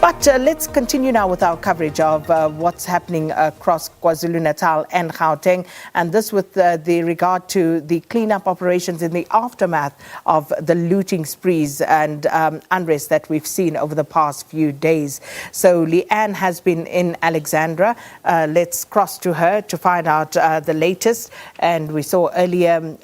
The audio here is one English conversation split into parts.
But let's continue now with our coverage of what's happening across KwaZulu-Natal and Gauteng, and this with the regard to the cleanup operations in the aftermath of the looting sprees and unrest that we've seen over the past few days. So Leanne has been in Alexandra. Let's cross to her to find out the latest. And we saw earlier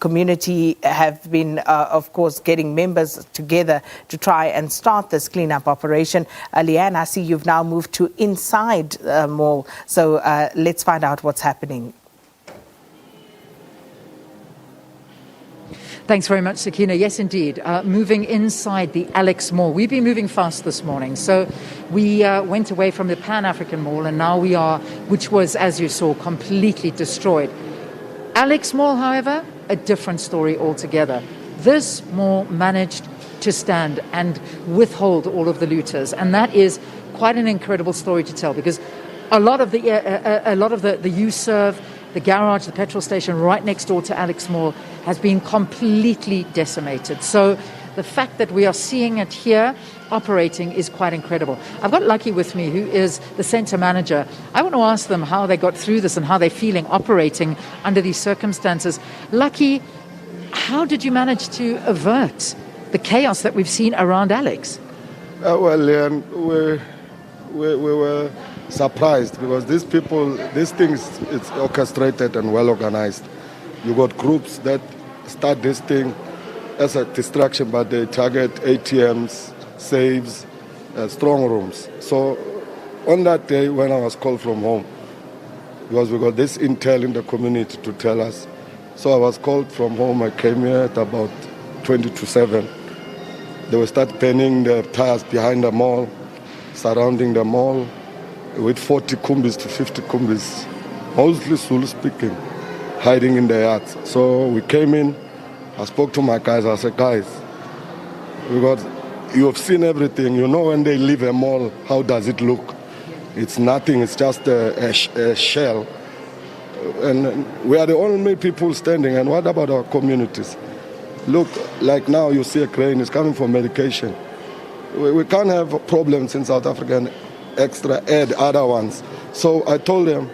community have been, of course, getting members together to try and start this cleanup operation. Leanne, I see you've now moved to inside the mall, so let's find out what's happening. Thanks very much, Sakina. Yes, indeed. Moving inside the Alex Mall. We've been moving fast this morning. So we went away from the Pan-African Mall, and now we are, which was, as you saw, completely destroyed. Alex Mall, however, a different story altogether. This mall managed to stand and withhold all of the looters, and that is quite an incredible story to tell, because a lot of the U-Serve, the garage, the petrol station right next door to Alex Mall has been completely decimated. So the fact that we are seeing it here operating is quite incredible. I've got Lucky with me, who is the centre manager. I want to ask them how they got through this and how they're feeling operating under these circumstances. Lucky, how did you manage to avert the chaos that we've seen around Alex? Well, Leanne, we were surprised because these things, it's orchestrated and well organized. You got groups that start this thing as a distraction, but they target ATMs, safes, strong rooms. So on that day when I was called from home, because we got this intel in the community to tell us, so I was called from home. I came here at about 20 to 7. They will start burning the tires behind the mall, surrounding the mall, with 40 kumbis to 50 kumbis, mostly Zulu speaking, hiding in the yards. So we came in, I spoke to my guys, I said, guys, because you have seen everything, you know when they leave a mall, how does it look? It's nothing, it's just a shell. And we are the only people standing, and what about our communities? Look, like now you see a crane is coming for medication. We can't have problems in South Africa and extra add other ones. So I told them,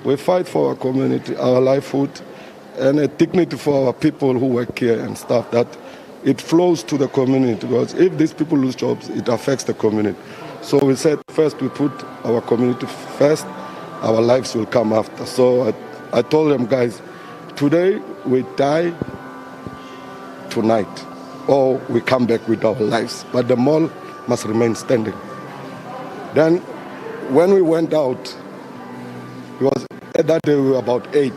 we fight for our community, our livelihood, and a dignity for our people who work here and stuff, that it flows to the community, because if these people lose jobs, it affects the community. So we said, first we put our community first, our lives will come after. So I told them, guys, today we die tonight, or we come back with our lives, but the mall must remain standing. Then when we went out, because at that day we were about 8,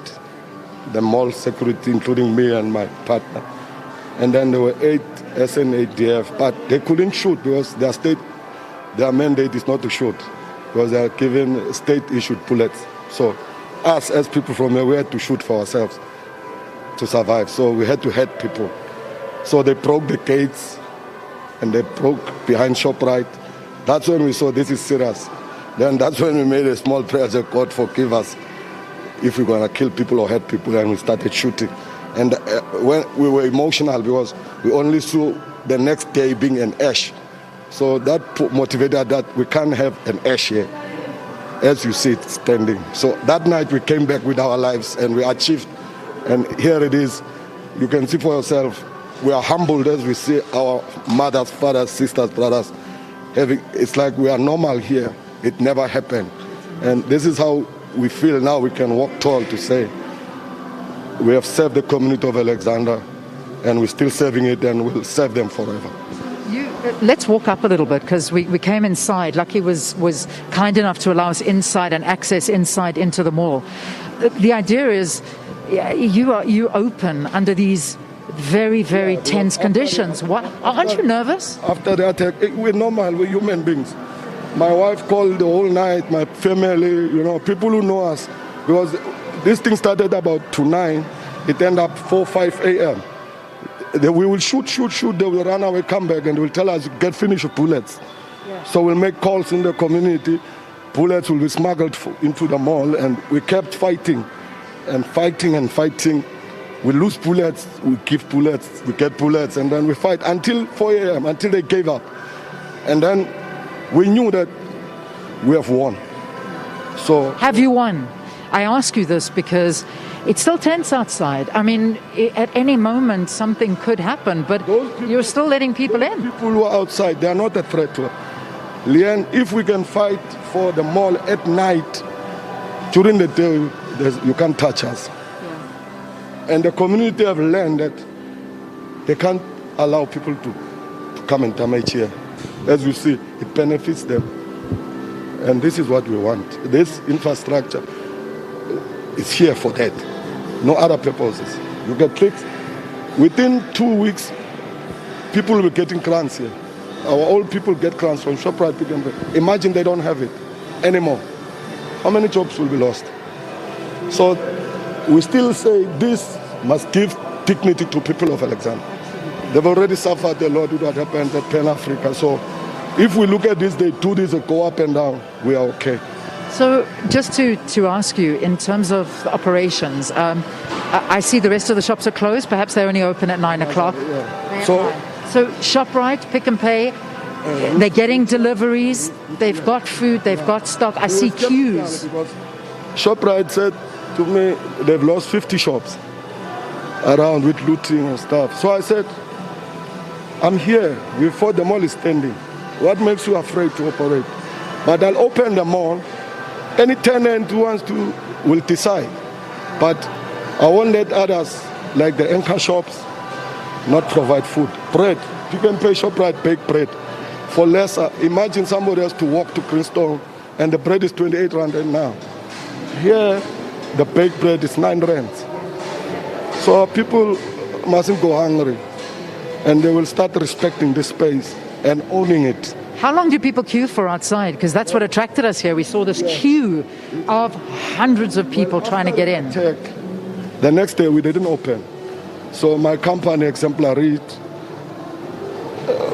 the mall security, including me and my partner, and then there were 8 SNADF, but they couldn't shoot because their mandate is not to shoot, because they are given state-issued bullets. So us as people from here, we had to shoot for ourselves to survive, so we had to hit people. So they broke the gates and they broke behind ShopRite. That's when we saw this is serious. Then that's when we made a small prayer, said, God forgive us if we're going to kill people or hurt people, and we started shooting. And when we were emotional because we only saw the next day being an ash. So that motivated that we can't have an ash here, as you see it standing. So that night we came back with our lives and we achieved. And here it is. You can see for yourself. We are humbled as we see our mothers, fathers, sisters, brothers having. It's like we are normal here. It never happened. And this is how we feel now. We can walk tall to say we have served the community of Alexandra, and we're still serving it, and we'll serve them forever. Let's walk up a little bit, because we came inside. Lucky was kind enough to allow us inside and access inside into the mall. The idea is you open under these very, very tense conditions. What, aren't you nervous? After the attack, we're normal, we're human beings. My wife called the whole night, my family, people who know us, because this thing started about 9, it ended up 4, 5 a.m. We will shoot, they will run away, come back, and they will tell us, get finished with bullets. Yeah. So we'll make calls in the community, bullets will be smuggled into the mall, and we kept fighting, and fighting. We lose bullets, we give bullets, we get bullets, and then we fight until 4 a.m., until they gave up. And then we knew that we have won. So have you won? I ask you this because it's still tense outside. I mean, at any moment something could happen, but you're still letting people in. People who are outside, they are not a threat to us. Leanne, if we can fight for the mall at night, during the day, you can't touch us. Yeah. And the community have learned that they can't allow people to come and damage here. As you see, it benefits them. And this is what we want. This infrastructure is here for that. No other purposes. You get clicks. Within 2 weeks, people will be getting grants here. Our old people get grants from ShopRite, Pick n Pay. Imagine they don't have it anymore. How many jobs will be lost? So we still say this must give dignity to people of Alexandra. They've already suffered a lot with what happened at Pan Africa. So if we look at this, they do this, they go up and down, we are okay. So just to ask you, in terms of the operations, I see the rest of the shops are closed. Perhaps they're only open at 9 o'clock. Yeah. So ShopRite, Pick n Pay, they're getting deliveries, they've got food, they've got stock. I see queues. ShopRite said to me they've lost 50 shops around with looting and stuff. So I said, I'm here before the mall is standing. What makes you afraid to operate? But I'll open the mall. Any tenant who wants to will decide. But I won't let others, like the anchor shops, not provide food. Bread. You can pay ShopRite, bake bread for lesser. Imagine somebody has to walk to Greenstone and the bread is 28 rand now. Here, the baked bread is 9 rand. So people mustn't go hungry and they will start respecting this space and owning it. How long do people queue for outside? Because that's what attracted us here. We saw this queue of hundreds of people trying to get in. The next day we didn't open. So my company, Exemplary,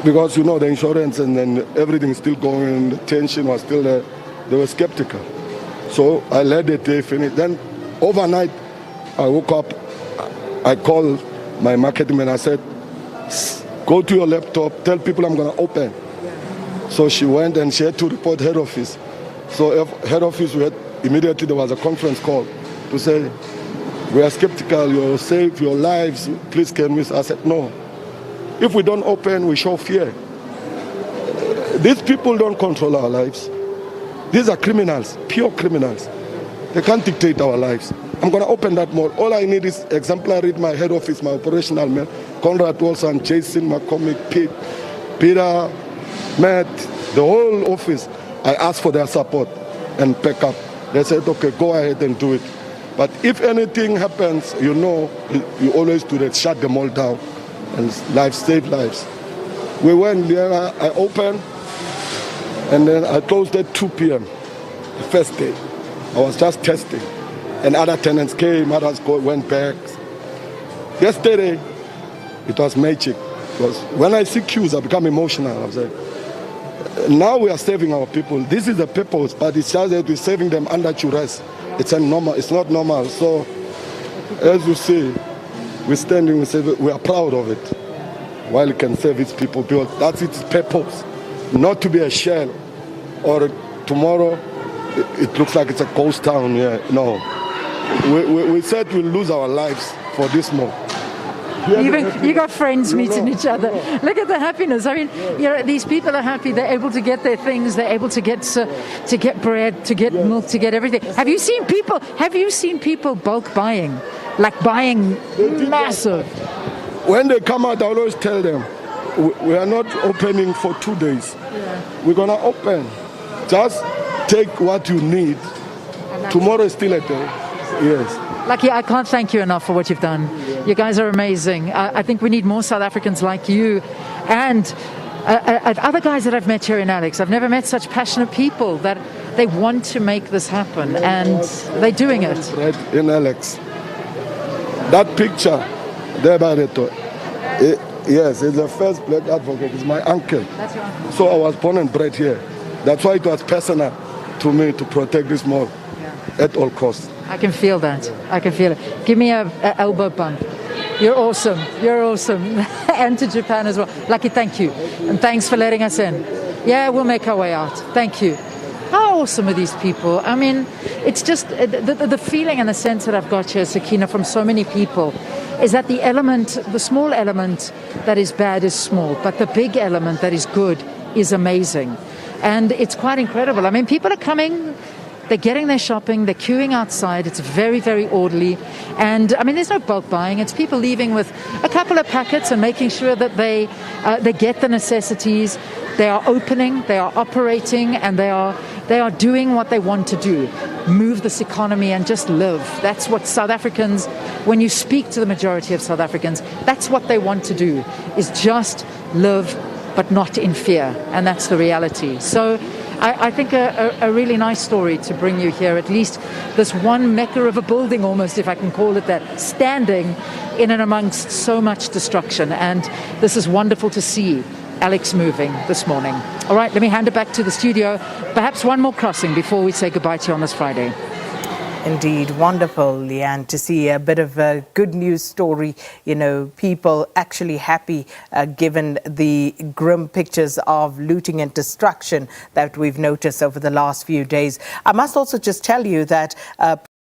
because you know the insurance and then everything is still going, the tension was still there, they were skeptical. So I let the day finish. Then overnight I woke up, I called my marketing man, I said, go to your laptop, tell people I'm going to open. So she went and she had to report head office. So head office, immediately there was a conference call to say, we are skeptical, you'll save your lives, please can we? I said, no. If we don't open, we show fear. These people don't control our lives. These are criminals, pure criminals. They can't dictate our lives. I'm going to open that mall. All I need is Exemplary, my head office, my operational man, Conrad Wilson, Jason, McCormick, Pete, Peter, Matt, the whole office. I asked for their support and backup. They said, okay, go ahead and do it. But if anything happens, you know, you always do that, shut them all down and lives, save lives. We went there, I opened, and then I closed at 2 p.m. the first day. I was just testing. And other tenants came, others went back. Yesterday, it was magic. Because when I see queues, I become emotional. I was like, now we are saving our people. This is the purpose, but it's just that we're saving them under duress. It's not normal. So, as you see, we're standing, we are proud of it. While it can save its people, because that's its purpose. Not to be a shell, or tomorrow it looks like it's a ghost town. Yeah, no. We said we'll lose our lives for this more. You got friends meeting each other. Look at the happiness. I mean, you know, these people are happy. They're able to get their things. They're able to get bread, to get milk, to get everything. Have you seen people bulk buying, like buying massive? When they come out, I always tell them, we are not opening for 2 days. Yeah. We're gonna open. Just take what you need. Tomorrow is still a day. Yes. Lucky, I can't thank you enough for what you've done. You guys are amazing. I think we need more South Africans like you. And other guys that I've met here in Alex, I've never met such passionate people that they want to make this happen. And they're doing it. Right in Alex. That picture there by the door. Yes, it's the first black advocate. It's my uncle. That's your uncle. So I was born and bred here. That's why it was personal to me to protect this mall at all costs. I can feel that. I can feel it. Give me a elbow bump. You're awesome. You're awesome. And to Japan as well. Lucky, thank you. And thanks for letting us in. Yeah, we'll make our way out. Thank you. How awesome are these people? I mean, it's just the feeling and the sense that I've got here, Sakina, from so many people, is that the small element that is bad is small, but the big element that is good is amazing. And it's quite incredible. I mean, people are coming, they're getting their shopping, they're queuing outside. It's very, very orderly. And, I mean, there's no bulk buying. It's people leaving with a couple of packets and making sure that they get the necessities. They are opening, they are operating, and they are doing what they want to do. Move this economy and just live. That's what South Africans, when you speak to the majority of South Africans, that's what they want to do, is just live, but not in fear. And that's the reality. So I think a really nice story to bring you here, at least this one mecca of a building almost, if I can call it that, standing in and amongst so much destruction. And this is wonderful to see Alex moving this morning. All right, let me hand it back to the studio. Perhaps one more crossing before we say goodbye to you on this Friday. Indeed, wonderful, Leanne, to see a bit of a good news story. You know, people actually happy given the grim pictures of looting and destruction that we've noticed over the last few days. I must also just tell you that